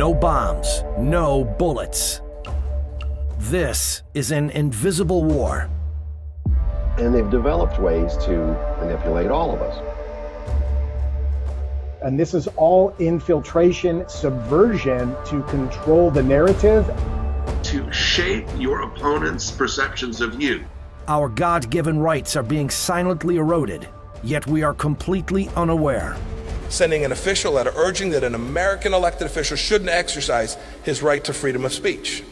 No bombs, no bullets. This is an invisible war. And they've developed ways to manipulate all of us. And this is all infiltration, subversion to control the narrative. To shape your opponent's perceptions of you. Our God-given rights are being silently eroded, yet we are completely unaware. Sending an official letter urging that an American elected official shouldn't exercise his right to freedom of speech.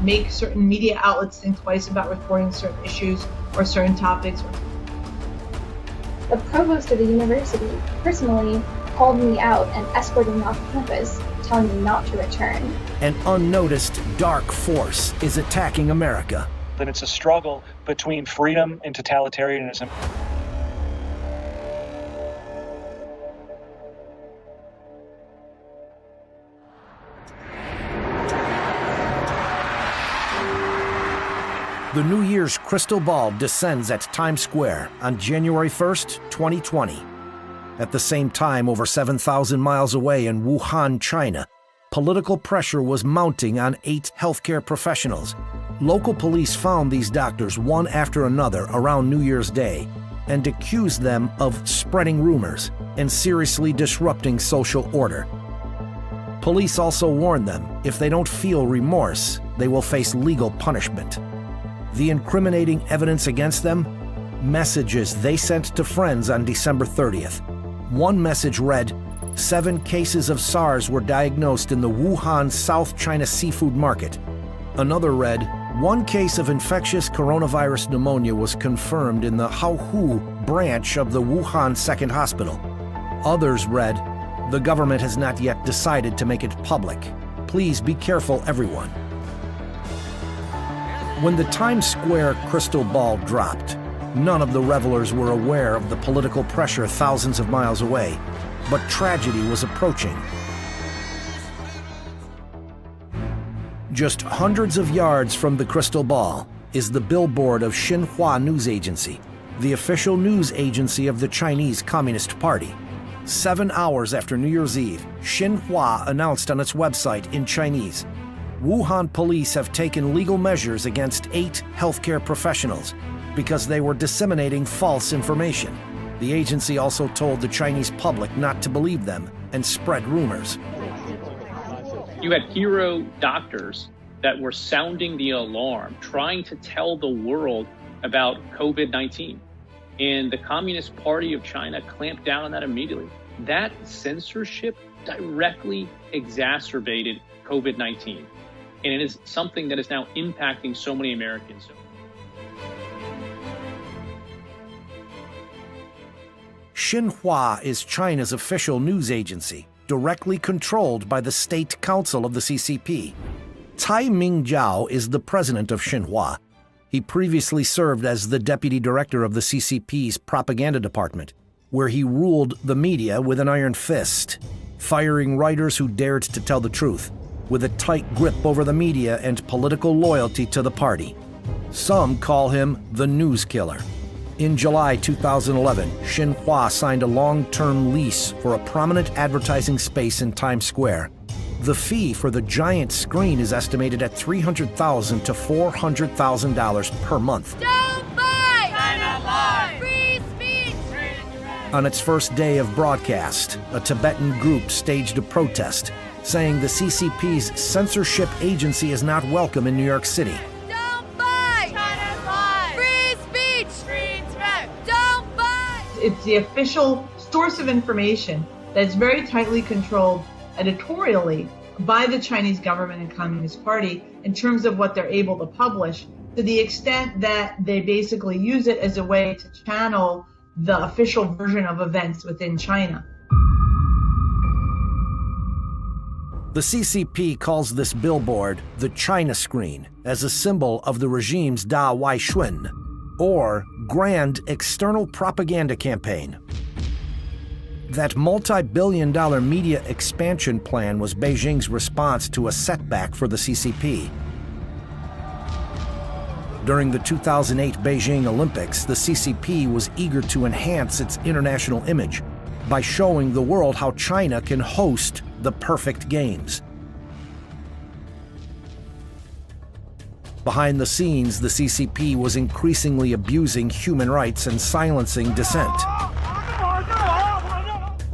Make certain media outlets think twice about reporting certain issues or certain topics. The provost of the university personally called me out and escorted me off campus, telling me not to return. An unnoticed dark force is attacking America. That it's a struggle between freedom and totalitarianism. The New Year's crystal ball descends at Times Square on January 1st, 2020. At the same time, over 7,000 miles away in Wuhan, China, political pressure was mounting on 8 healthcare professionals. Local police found these doctors one after another around New Year's Day and accused them of spreading rumors and seriously disrupting social order. Police also warned them if they don't feel remorse, they will face legal punishment. The incriminating evidence against them? Messages they sent to friends on December 30th. One message read, 7 cases of SARS were diagnosed in the Wuhan, South China seafood market. Another read, 1 case of infectious coronavirus pneumonia was confirmed in the Haohu branch of the Wuhan Second Hospital. Others read, the government has not yet decided to make it public. Please be careful, everyone. When the Times Square crystal ball dropped, none of the revelers were aware of the political pressure thousands of miles away, but tragedy was approaching. Just hundreds of yards from the crystal ball is the billboard of Xinhua News Agency, the official news agency of the Chinese Communist Party. 7 hours after New Year's Eve, Xinhua announced on its website in Chinese, Wuhan police have taken legal measures against 8 healthcare professionals because they were disseminating false information. The agency also told the Chinese public not to believe them and spread rumors. You had hero doctors that were sounding the alarm, trying to tell the world about COVID-19. And the Communist Party of China clamped down on that immediately. That censorship directly exacerbated COVID-19. And it is something that is now impacting so many Americans. Xinhua is China's official news agency, directly controlled by the State Council of the CCP. Cai Mingjiao is the president of Xinhua. He previously served as the deputy director of the CCP's propaganda department, where he ruled the media with an iron fist, firing writers who dared to tell the truth, with a tight grip over the media and political loyalty to the party. Some call him the news killer. In July 2011, Xinhua signed a long-term lease for a prominent advertising space in Times Square. The fee for the giant screen is estimated at $300,000 to $400,000 per month. Don't buy! China live! Free speech! On its first day of broadcast, a Tibetan group staged a protest, saying the CCP's censorship agency is not welcome in New York City. Don't buy! China live! Free speech! Free threat! Don't buy! It's the official source of information that's very tightly controlled editorially by the Chinese government and Communist Party in terms of what they're able to publish, to the extent that they basically use it as a way to channel the official version of events within China. The CCP calls this billboard the China screen as a symbol of the regime's Da Wai Shun, or Grand External Propaganda Campaign. That multi-billion-dollar media expansion plan was Beijing's response to a setback for the CCP. During the 2008 Beijing Olympics, the CCP was eager to enhance its international image, by showing the world how China can host the perfect games. Behind the scenes, the CCP was increasingly abusing human rights and silencing dissent.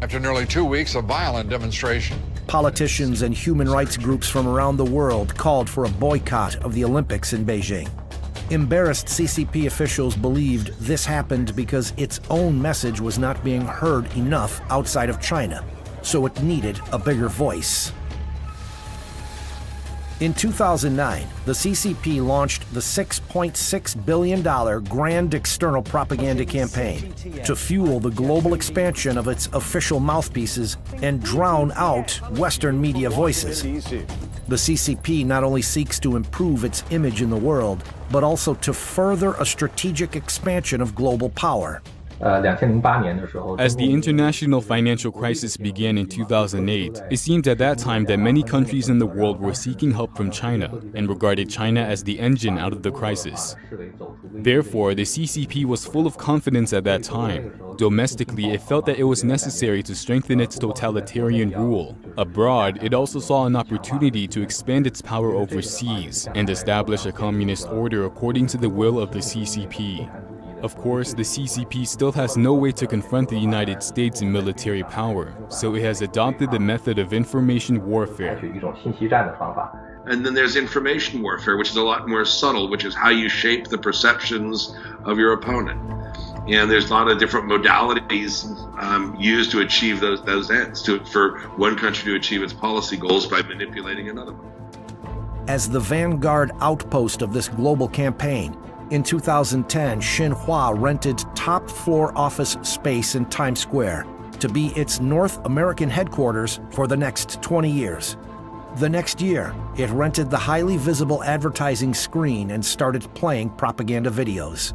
After nearly 2 weeks of violent demonstration, Politicians and human rights groups from around the world called for a boycott of the Olympics in Beijing. Embarrassed CCP officials believed this happened because its own message was not being heard enough outside of China, so it needed a bigger voice. In 2009, the CCP launched the $6.6 billion Grand External Propaganda Campaign to fuel the global expansion of its official mouthpieces and drown out Western media voices. The CCP not only seeks to improve its image in the world, but also to further a strategic expansion of global power. As the international financial crisis began in 2008, it seemed at that time that many countries in the world were seeking help from China and regarded China as the engine out of the crisis. Therefore, the CCP was full of confidence at that time. Domestically, it felt that it was necessary to strengthen its totalitarian rule. Abroad, it also saw an opportunity to expand its power overseas and establish a communist order according to the will of the CCP. Of course, the CCP still has no way to confront the United States in military power, so it has adopted the method of information warfare. And then there's information warfare, which is a lot more subtle, which is how you shape the perceptions of your opponent. And there's a lot of different modalities used to achieve those ends, for one country to achieve its policy goals by manipulating another one. As the vanguard outpost of this global campaign, in 2010, Xinhua rented top-floor office space in Times Square to be its North American headquarters for the next 20 years. The next year, it rented the highly visible advertising screen and started playing propaganda videos.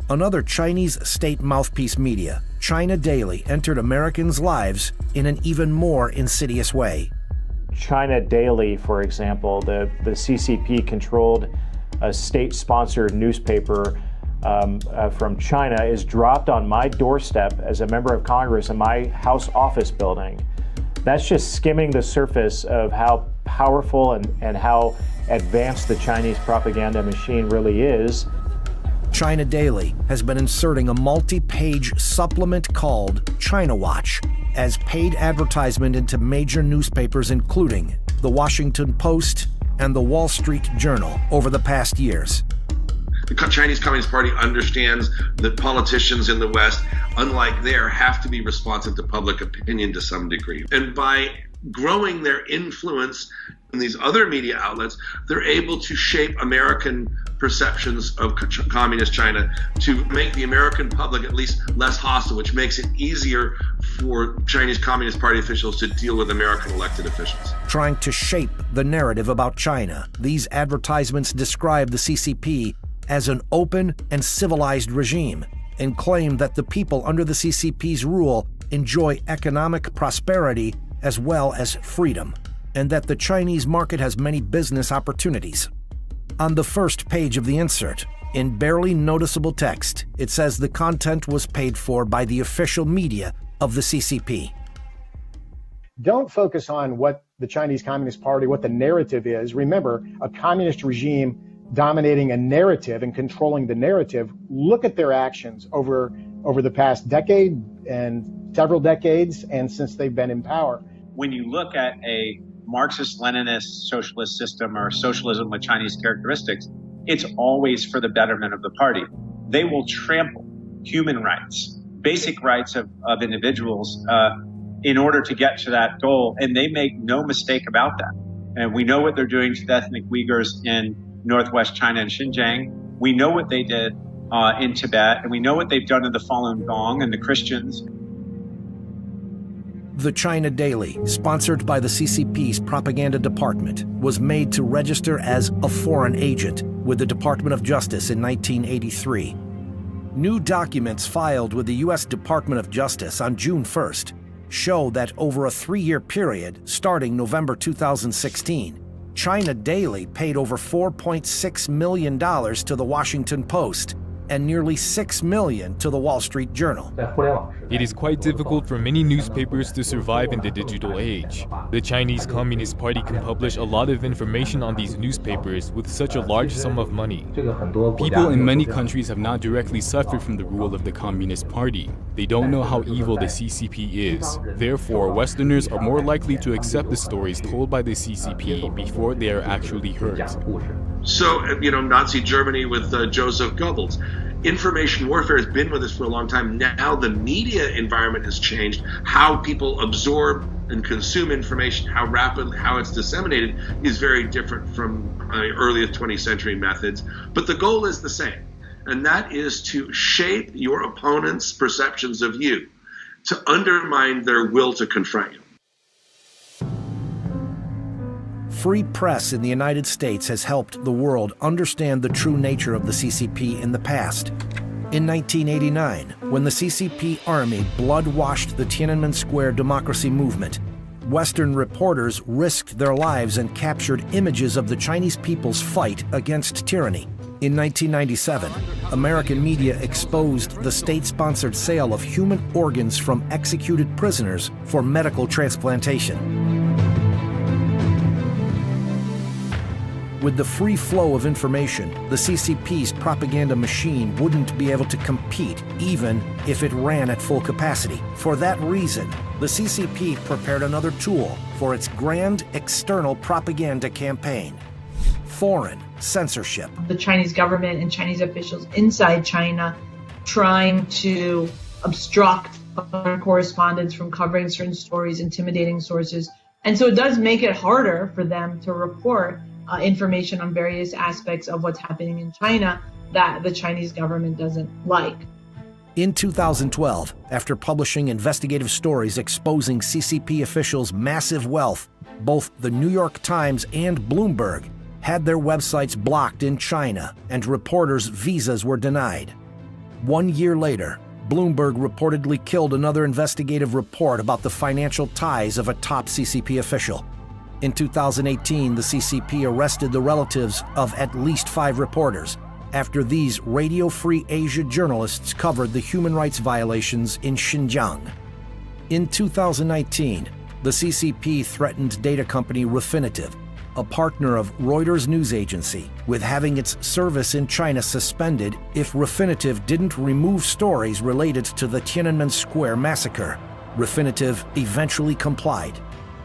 Another Chinese state mouthpiece media, China Daily, entered Americans' lives in an even more insidious way. China Daily, for example, the CCP controlled a state-sponsored newspaper from China, is dropped on my doorstep as a member of Congress in my House office building. That's just skimming the surface of how powerful and how advanced the Chinese propaganda machine really is. China Daily has been inserting a multi-page supplement called China Watch as paid advertisement into major newspapers including The Washington Post and The Wall Street Journal over the past years. The Chinese Communist Party understands that politicians in the West, unlike there, have to be responsive to public opinion to some degree. And by growing their influence in these other media outlets, they're able to shape American perceptions of communist China to make the American public at least less hostile, which makes it easier for Chinese Communist Party officials to deal with American elected officials. Trying to shape the narrative about China, these advertisements describe the CCP as an open and civilized regime and claim that the people under the CCP's rule enjoy economic prosperity as well as freedom, and that the Chinese market has many business opportunities. On the first page of the insert, in barely noticeable text, it says the content was paid for by the official media of the CCP. Don't focus on what the Chinese Communist Party, what the narrative is. Remember, a communist regime dominating a narrative and controlling the narrative. Look at their actions over the past decade and several decades and since they've been in power. When you look at a Marxist-Leninist socialist system or socialism with Chinese characteristics, it's always for the betterment of the party. They will trample human rights, basic rights of individuals in order to get to that goal, and they make no mistake about that. And we know what they're doing to the ethnic Uyghurs in northwest China and Xinjiang. We know what they did in Tibet, and we know what they've done to the Falun Gong and the Christians. The China Daily, sponsored by the CCP's propaganda department, was made to register as a foreign agent with the Department of Justice in 1983. New documents filed with the U.S. Department of Justice on June 1st show that over a 3-year period, starting November 2016, China Daily paid over $4.6 million to the Washington Post, and nearly 6 million to the Wall Street Journal. It is quite difficult for many newspapers to survive in the digital age. The Chinese Communist Party can publish a lot of information on these newspapers with such a large sum of money. People in many countries have not directly suffered from the rule of the Communist Party. They don't know how evil the CCP is. Therefore, Westerners are more likely to accept the stories told by the CCP before they are actually heard. So, Nazi Germany with Joseph Goebbels. Information warfare has been with us for a long time. Now the media environment has changed. How people absorb and consume information, how rapidly, how it's disseminated is very different from early 20th century methods. But the goal is the same, and that is to shape your opponent's perceptions of you, to undermine their will to confront you. Free press in the United States has helped the world understand the true nature of the CCP in the past. In 1989, when the CCP army blood-washed the Tiananmen Square democracy movement, Western reporters risked their lives and captured images of the Chinese people's fight against tyranny. In 1997, American media exposed the state-sponsored sale of human organs from executed prisoners for medical transplantation. With the free flow of information, the CCP's propaganda machine wouldn't be able to compete even if it ran at full capacity. For that reason, the CCP prepared another tool for its grand external propaganda campaign: foreign censorship. The Chinese government and Chinese officials inside China trying to obstruct foreign correspondents from covering certain stories, intimidating sources. And so it does make it harder for them to report information on various aspects of what's happening in China that the Chinese government doesn't like. In 2012, after publishing investigative stories exposing CCP officials' massive wealth, both the New York Times and Bloomberg had their websites blocked in China, and reporters' visas were denied. 1 year later, Bloomberg reportedly killed another investigative report about the financial ties of a top CCP official. In 2018, the CCP arrested the relatives of at least 5 reporters after these Radio Free Asia journalists covered the human rights violations in Xinjiang. In 2019, the CCP threatened data company Refinitiv, a partner of Reuters news agency, with having its service in China suspended if Refinitiv didn't remove stories related to the Tiananmen Square massacre. Refinitiv eventually complied.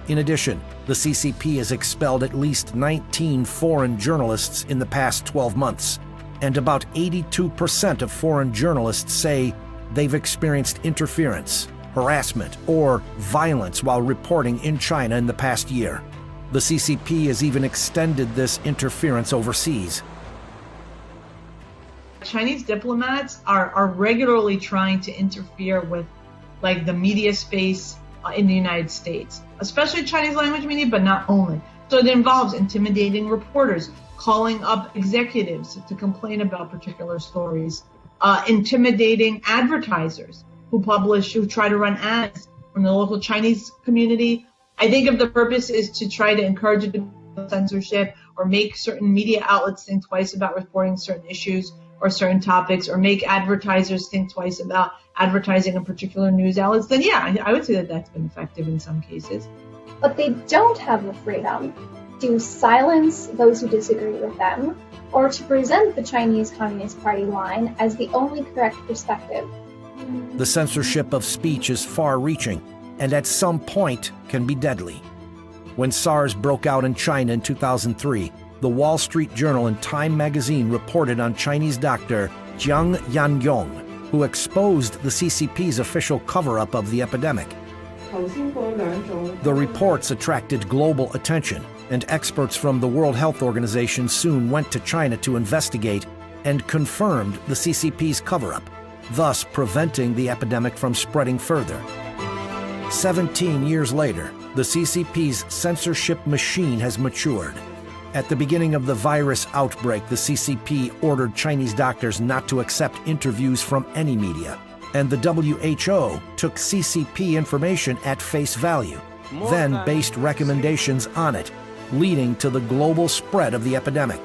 In addition, the CCP has expelled at least 19 foreign journalists in the past 12 months, and about 82% of foreign journalists say they've experienced interference, harassment, or violence while reporting in China in the past year. The CCP has even extended this interference overseas. Chinese diplomats are regularly trying to interfere with the media space in the United States, especially Chinese language media, but not only. So it involves intimidating reporters, calling up executives to complain about particular stories, intimidating advertisers who try to run ads from the local Chinese community. I think if the purpose is to try to encourage censorship or make certain media outlets think twice about reporting certain issues or certain topics, or make advertisers think twice about advertising in particular news outlets, then yeah, I would say that that's been effective in some cases. But they don't have the freedom to silence those who disagree with them, or to present the Chinese Communist Party line as the only correct perspective. The censorship of speech is far-reaching, and at some point can be deadly. When SARS broke out in China in 2003, the Wall Street Journal and Time magazine reported on Chinese doctor Jiang Yanyong, who exposed the CCP's official cover-up of the epidemic. The reports attracted global attention, and experts from the World Health Organization soon went to China to investigate and confirmed the CCP's cover-up, thus preventing the epidemic from spreading further. 17 years later, the CCP's censorship machine has matured. At the beginning of the virus outbreak, the CCP ordered Chinese doctors not to accept interviews from any media, and the WHO took CCP information at face value, then based recommendations on it, leading to the global spread of the epidemic.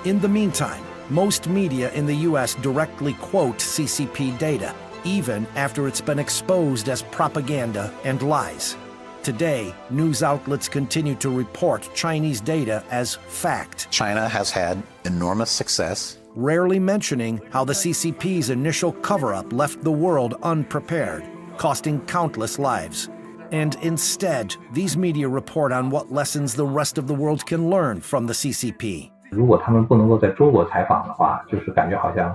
In the meantime, Most media in the U.S. directly quote CCP data, even after it's been exposed as propaganda and lies. Today, news outlets continue to report Chinese data as fact. China has had enormous success, rarely mentioning how the CCP's initial cover-up left the world unprepared, costing countless lives. And instead, these media report on what lessons the rest of the world can learn from the CCP. 如果他们不能够在中国采访的话，就是感觉好像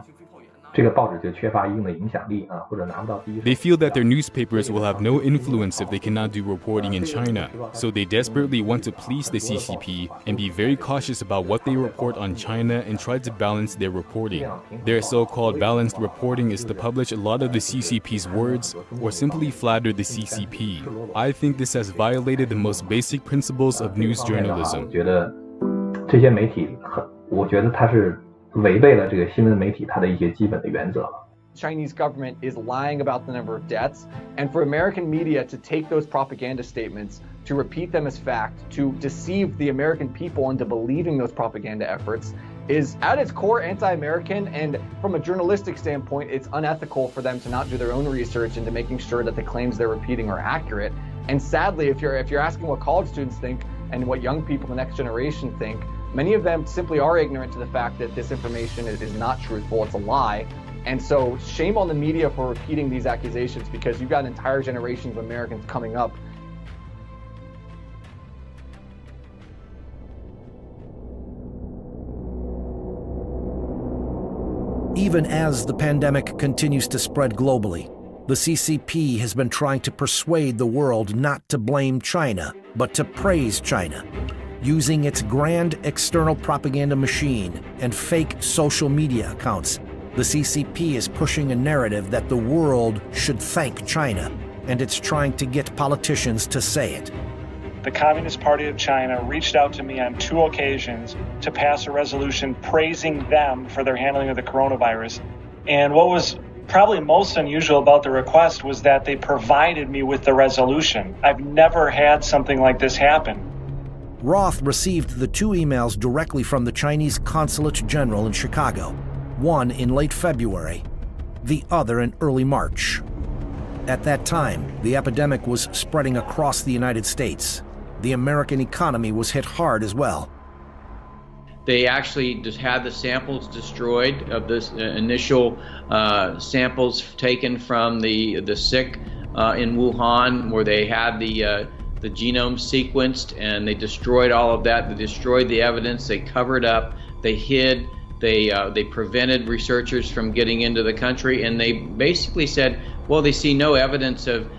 这个报纸就缺乏一定的影响力啊，或者拿不到第一手。 They feel that their newspapers will have no influence if they cannot do reporting in China, so they desperately want to please the CCP and be very cautious about what they report on China and try to balance their reporting. Their so-called balanced reporting is to publish a lot of the CCP's words or simply flatter the CCP. I think this has violated the most basic principles of news journalism. 我觉得这些媒体我觉得它是违背了这个新闻媒体它的一些基本的原则。 Chinese government is lying about the number of deaths, and for American media to take those propaganda statements, to repeat them as fact, to deceive the American people into believing those propaganda efforts is at its core anti-American, and from a journalistic standpoint, it's unethical for them to not do their own research into making sure that the claims they're repeating are accurate. And sadly, if you're asking what college students think and what young people, the next generation think, many of them simply are ignorant to the fact that this information is not truthful, it's a lie. And so shame on the media for repeating these accusations, because you've got entire generations of Americans coming up. Even as the pandemic continues to spread globally, the CCP has been trying to persuade the world not to blame China, but to praise China. Using its grand external propaganda machine and fake social media accounts, the CCP is pushing a narrative that the world should thank China, and it's trying to get politicians to say it. The Communist Party of China reached out to me on 2 occasions to pass a resolution praising them for their handling of the coronavirus. And what was probably most unusual about the request was that they provided me with the resolution. I've never had something like this happen. Roth received the 2 emails directly from the Chinese Consulate General in Chicago, one in late February, the other in early March. At that time, the epidemic was spreading across the United States. The American economy was hit hard as well. They actually just had the samples destroyed of this initial samples taken from the sick in Wuhan, where they had the genome sequenced, and they destroyed all of that. They destroyed the evidence. They covered up. They hid. They prevented researchers from getting into the country, and they basically said, well, they see no evidence of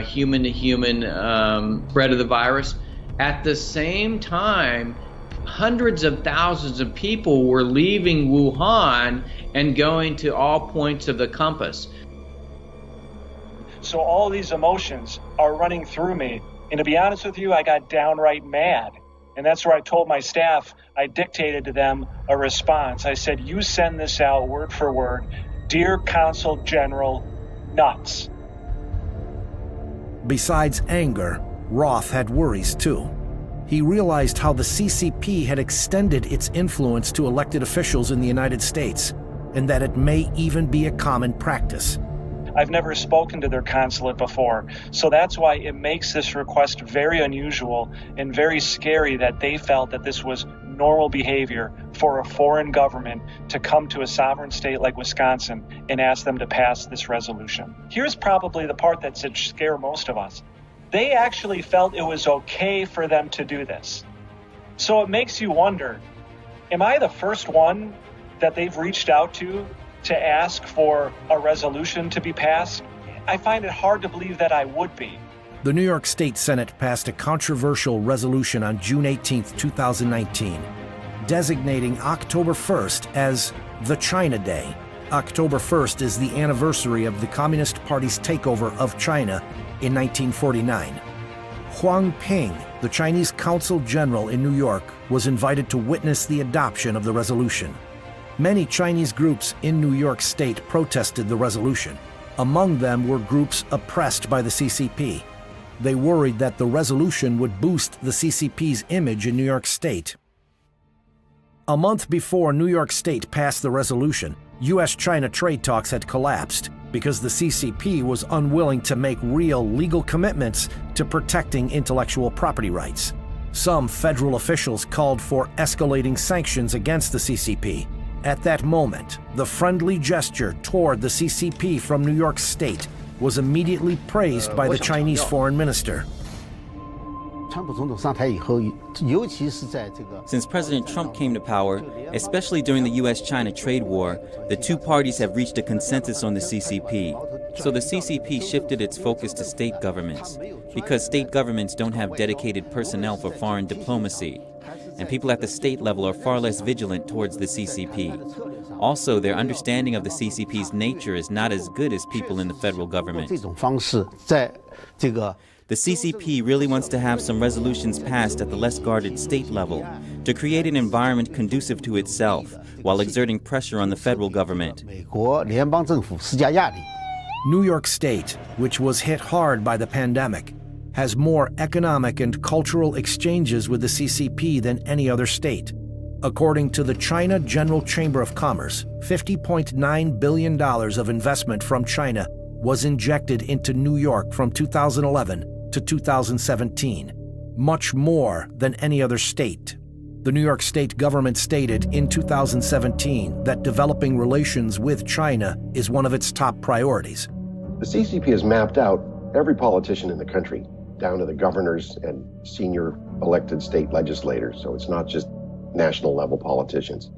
human-to-human spread of the virus. At the same time, hundreds of thousands of people were leaving Wuhan and going to all points of the compass. So all these emotions are running through me. And to be honest with you, I got downright mad. And that's where I told my staff, I dictated to them a response. I said, you send this out word for word. Dear Consul General, nuts. Besides anger, Roth had worries too. He realized how the CCP had extended its influence to elected officials in the United States, and that it may even be a common practice. I've never spoken to their consulate before, so that's why it makes this request very unusual and very scary that they felt that this was normal behavior for a foreign government to come to a sovereign state like Wisconsin and ask them to pass this resolution. Here's probably the part that should scare most of us. They actually felt it was okay for them to do this. So it makes you wonder, am I the first one that they've reached out to ask for a resolution to be passed? I find it hard to believe that I would be. The New York State Senate passed a controversial resolution on June 18, 2019, designating October 1st as the China Day. October 1st is the anniversary of the Communist Party's takeover of China in 1949. Huang Ping, the Chinese Consul General in New York, was invited to witness the adoption of the resolution. Many Chinese groups in New York State protested the resolution. Among them were groups oppressed by the CCP. They worried that the resolution would boost the CCP's image in New York State. A month before New York State passed the resolution, U.S.-China trade talks had collapsed because the CCP was unwilling to make real legal commitments to protecting intellectual property rights. Some federal officials called for escalating sanctions against the CCP. At that moment, the friendly gesture toward the CCP from New York State was immediately praised by the Chinese foreign minister. Since President Trump came to power, especially during the U.S.-China trade war, the two parties have reached a consensus on the CCP. So the CCP shifted its focus to state governments, because state governments don't have dedicated personnel for foreign diplomacy, and people at the state level are far less vigilant towards the CCP. Also, their understanding of the CCP's nature is not as good as people in the federal government. The CCP really wants to have some resolutions passed at the less guarded state level to create an environment conducive to itself while exerting pressure on the federal government. New York State, which was hit hard by the pandemic, has more economic and cultural exchanges with the CCP than any other state. According to the China General Chamber of Commerce, $50.9 billion of investment from China was injected into New York from 2011 to 2017, much more than any other state. The New York State government stated in 2017 that developing relations with China is one of its top priorities. The CCP has mapped out every politician in the country, down to the governors and senior elected state legislators, so it's not just national level politicians.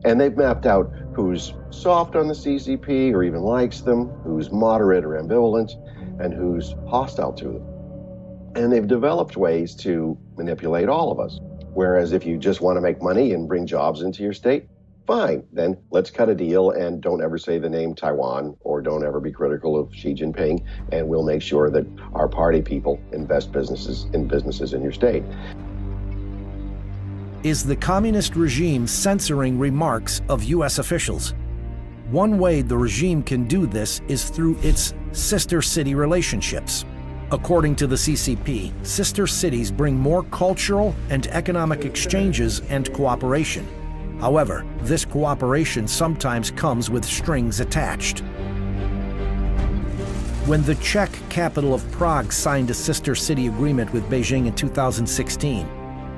And they've mapped out who's soft on the CCP or even likes them, who's moderate or ambivalent, and who's hostile to them. And they've developed ways to manipulate all of us. Whereas if you just want to make money and bring jobs into your state, fine, then let's cut a deal and don't ever say the name Taiwan or don't ever be critical of Xi Jinping, and we'll make sure that our party people invest in businesses in your state. Is the communist regime censoring remarks of U.S. officials? One way the regime can do this is through its sister city relationships. According to the CCP, sister cities bring more cultural and economic exchanges and cooperation. However, this cooperation sometimes comes with strings attached. When the Czech capital of Prague signed a sister city agreement with Beijing in 2016,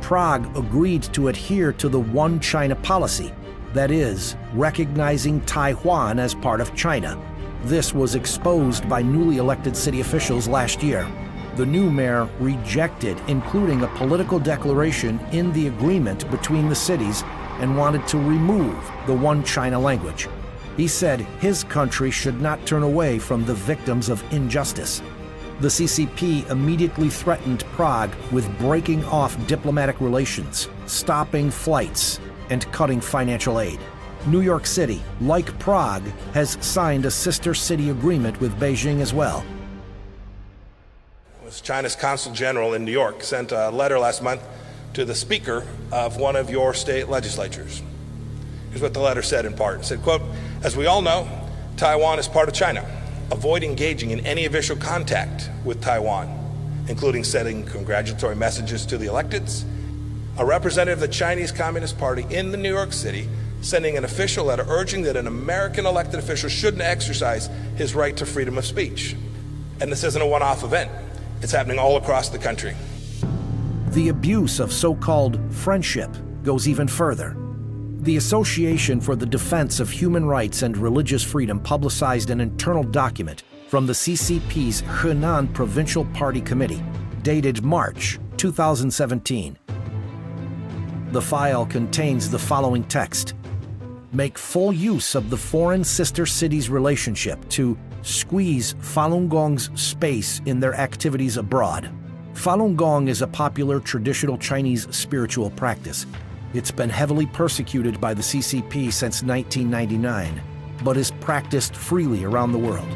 Prague agreed to adhere to the One China policy, that is, recognizing Taiwan as part of China. This was exposed by newly elected city officials last year. The new mayor rejected including a political declaration in the agreement between the cities and wanted to remove the One China language. He said his country should not turn away from the victims of injustice. The CCP immediately threatened Prague with breaking off diplomatic relations, stopping flights, and cutting financial aid. New York City, like Prague, has signed a sister city agreement with Beijing as well. China's Consul General in New York sent a letter last month to the Speaker of one of your state legislatures. Here's what the letter said in part. It said, quote, "As we all know, Taiwan is part of China. Avoid engaging in any official contact with Taiwan, including sending congratulatory messages to the electeds. A representative of the Chinese Communist Party in the New York City sending an official letter urging that an American elected official shouldn't exercise his right to freedom of speech." And this isn't a one-off event. It's happening all across the country. The abuse of so-called friendship goes even further. The Association for the Defense of Human Rights and Religious Freedom publicized an internal document from the CCP's Henan Provincial Party Committee, dated March 2017. The file contains the following text: make full use of the foreign sister cities' relationship to squeeze Falun Gong's space in their activities abroad. Falun Gong is a popular traditional Chinese spiritual practice. It's been heavily persecuted by the CCP since 1999, but is practiced freely around the world.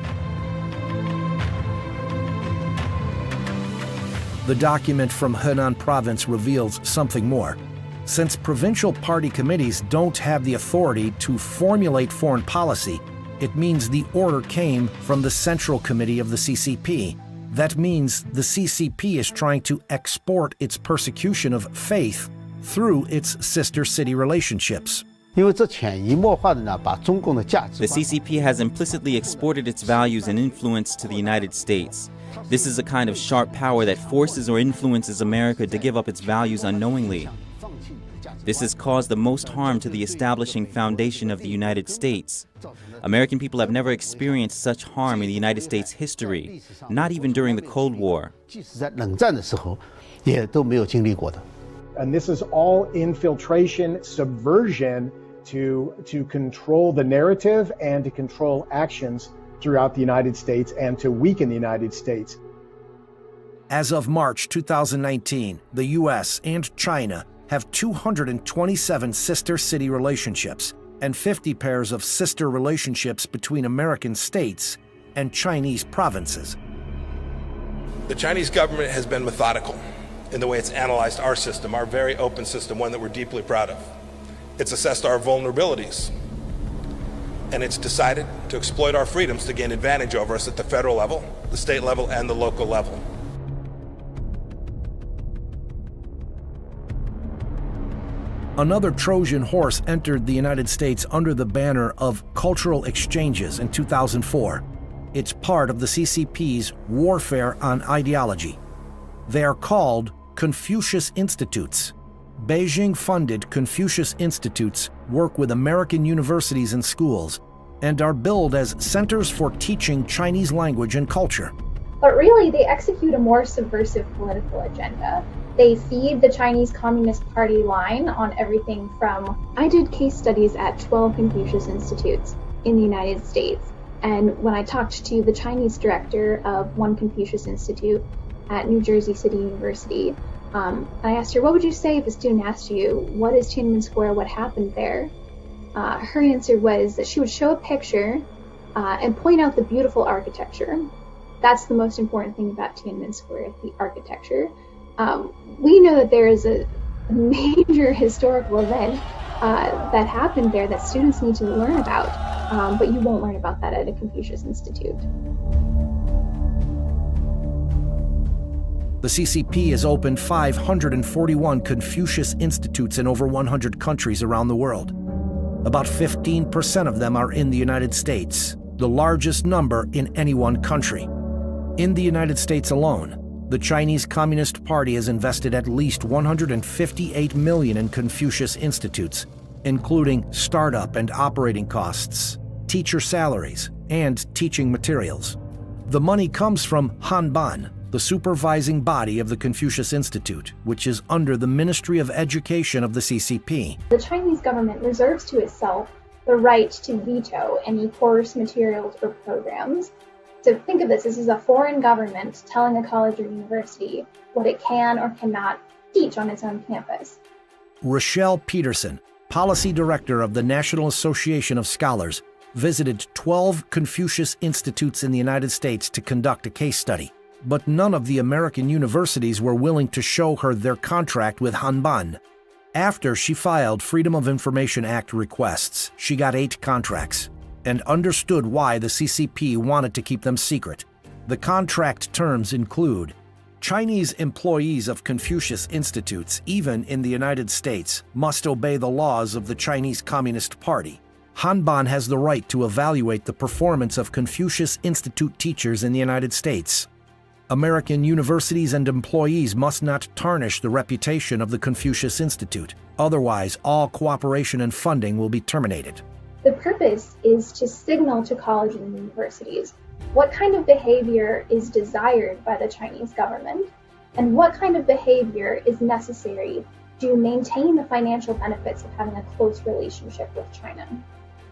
The document from Henan Province reveals something more. Since provincial party committees don't have the authority to formulate foreign policy, it means the order came from the Central Committee of the CCP. That means the CCP is trying to export its persecution of faith through its sister city relationships. The CCP has implicitly exported its values and influence to the United States. This is a kind of sharp power that forces or influences America to give up its values unknowingly. This has caused the most harm to the establishing foundation of the United States. American people have never experienced such harm in the United States history, not even during the Cold War. And this is all infiltration, subversion to control the narrative and to control actions throughout the United States and to weaken the United States. As of March 2019, the U.S. and China have 227 sister city relationships and 50 pairs of sister relationships between American states and Chinese provinces. The Chinese government has been methodical in the way it's analyzed our system, our very open system, one that we're deeply proud of. It's assessed our vulnerabilities, and it's decided to exploit our freedoms to gain advantage over us at the federal level, the state level, and the local level. Another Trojan horse entered the United States under the banner of cultural exchanges in 2004. It's part of the CCP's warfare on ideology. They are called Confucius Institutes. Beijing-funded Confucius Institutes work with American universities and schools and are billed as centers for teaching Chinese language and culture. But really, they execute a more subversive political agenda. They feed the Chinese Communist Party line on everything from... I did case studies at 12 Confucius Institutes in the United States, and when I talked to the Chinese director of one Confucius Institute at New Jersey City University, I asked her, what would you say if a student asked you, what is Tiananmen Square, what happened there? Her answer was that she would show a picture and point out the beautiful architecture. That's the most important thing about Tiananmen Square, the architecture. We know that there is a major historical event that happened there that students need to learn about, but you won't learn about that at a Confucius Institute. The CCP has opened 541 Confucius Institutes in over 100 countries around the world. About 15% of them are in the United States, the largest number in any one country. In the United States alone, the Chinese Communist Party has invested at least $158 million in Confucius Institutes, including startup and operating costs, teacher salaries, and teaching materials. The money comes from Hanban, the supervising body of the Confucius Institute, which is under the Ministry of Education of the CCP. The Chinese government reserves to itself the right to veto any course, materials, or programs. So think of this as a foreign government telling a college or university what it can or cannot teach on its own campus. Rochelle Peterson, policy director of the National Association of Scholars, visited 12 Confucius Institutes in the United States to conduct a case study. But none of the American universities were willing to show her their contract with Hanban. After she filed Freedom of Information Act requests, she got 8 contracts and understood why the CCP wanted to keep them secret. The contract terms include Chinese employees of Confucius Institutes, even in the United States, must obey the laws of the Chinese Communist Party. Hanban has the right to evaluate the performance of Confucius Institute teachers in the United States. American universities and employees must not tarnish the reputation of the Confucius Institute. Otherwise, all cooperation and funding will be terminated. The purpose is to signal to colleges and universities what kind of behavior is desired by the Chinese government and what kind of behavior is necessary to maintain the financial benefits of having a close relationship with China.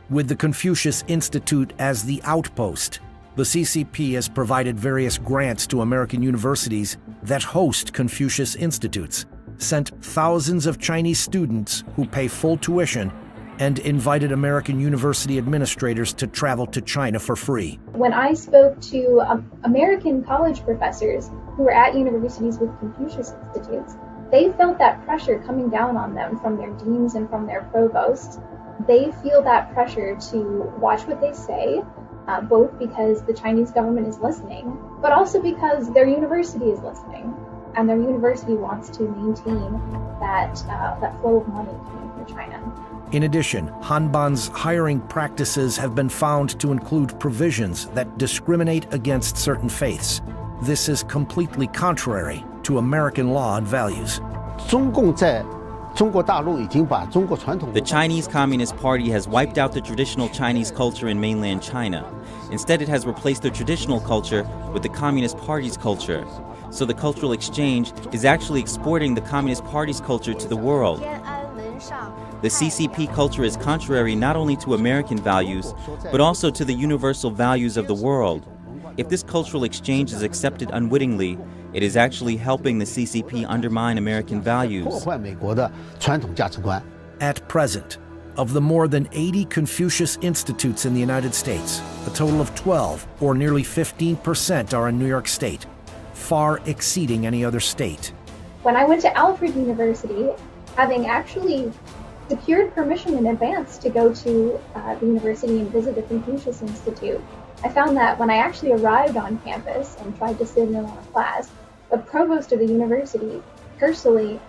With the Confucius Institute as the outpost, the CCP has provided various grants to American universities that host Confucius Institutes, sent thousands of Chinese students who pay full tuition, and invited American university administrators to travel to China for free. When I spoke to American college professors who were at universities with Confucius Institutes, they felt that pressure coming down on them from their deans and from their provosts. They feel that pressure to watch what they say, both because the Chinese government is listening, but also because their university is listening. and their university wants to maintain that flow of money coming from China. In addition, Hanban's hiring practices have been found to include provisions that discriminate against certain faiths. This is completely contrary to American law and values. The Chinese Communist Party has wiped out the traditional Chinese culture in mainland China. Instead, it has replaced the traditional culture with the Communist Party's culture. So the cultural exchange is actually exporting the Communist Party's culture to the world. The CCP culture is contrary not only to American values, but also to the universal values of the world. If this cultural exchange is accepted unwittingly, it is actually helping the CCP undermine American values. At present, of the more than 80 Confucius Institutes in the United States, a total of 12, or nearly 15%, are in New York State, far exceeding any other state. When I went to Alfred University, having actually secured permission in advance to go to the university and visit the Confucius Institute, I found that when I actually arrived on campus and tried to sit in on a class, the provost of the university personally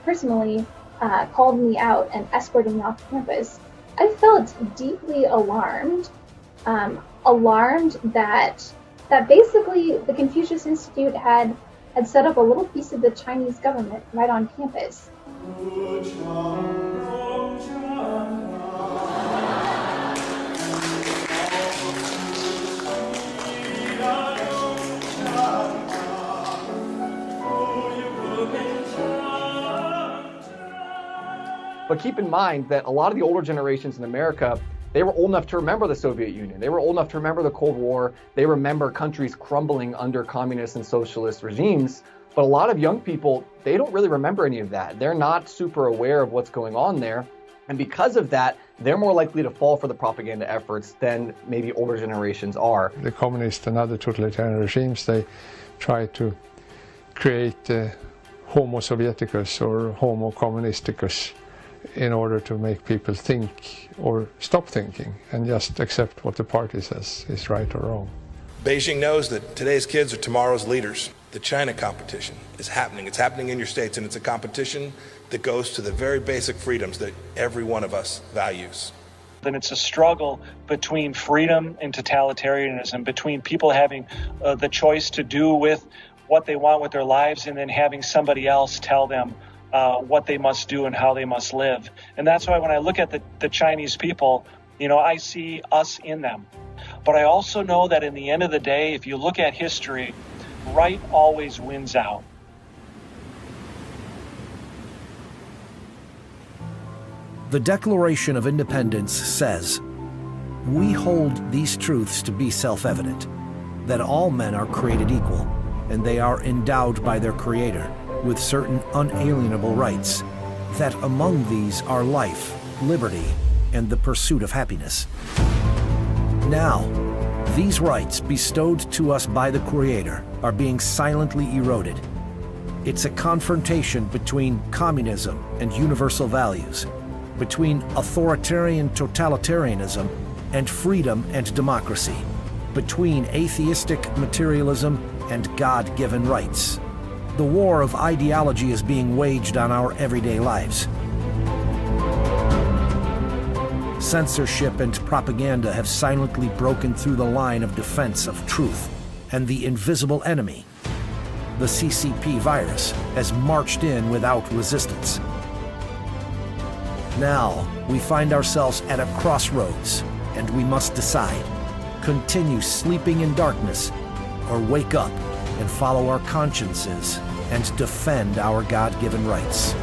called me out and escorted me off campus. I felt deeply alarmed, that basically the Confucius Institute had set up a little piece of the Chinese government right on campus. But keep in mind that a lot of the older generations in America, they were old enough to remember the Soviet Union. They were old enough to remember the Cold War. They remember countries crumbling under communist and socialist regimes. But a lot of young people, they don't really remember any of that. They're not super aware of what's going on there. And because of that, they're more likely to fall for the propaganda efforts than maybe older generations are. The communist and other totalitarian regimes, they try to create Homo Sovieticus or Homo Communisticus in order to make people think or stop thinking and just accept what the party says is right or wrong. Beijing knows that today's kids are tomorrow's leaders. The China competition is happening. It's happening in your states, and it's a competition that goes to the very basic freedoms that every one of us values. Then it's a struggle between freedom and totalitarianism, between people having the choice to do with what they want with their lives and then having somebody else tell them what they must do and how they must live. And that's why when I look at the Chinese people, I see us in them. But I also know that in the end of the day, if you look at history, right always wins out. The Declaration of Independence says, "We hold these truths to be self-evident, that all men are created equal, and they are endowed by their Creator with certain unalienable rights, that among these are life, liberty, and the pursuit of happiness." Now, these rights bestowed to us by the Creator are being silently eroded. It's a confrontation between communism and universal values, between authoritarian totalitarianism and freedom and democracy, between atheistic materialism and God-given rights. The war of ideology is being waged on our everyday lives. Censorship and propaganda have silently broken through the line of defense of truth, and the invisible enemy, the CCP virus, has marched in without resistance. Now, we find ourselves at a crossroads, and we must decide: continue sleeping in darkness, or wake up and follow our consciences and defend our God-given rights.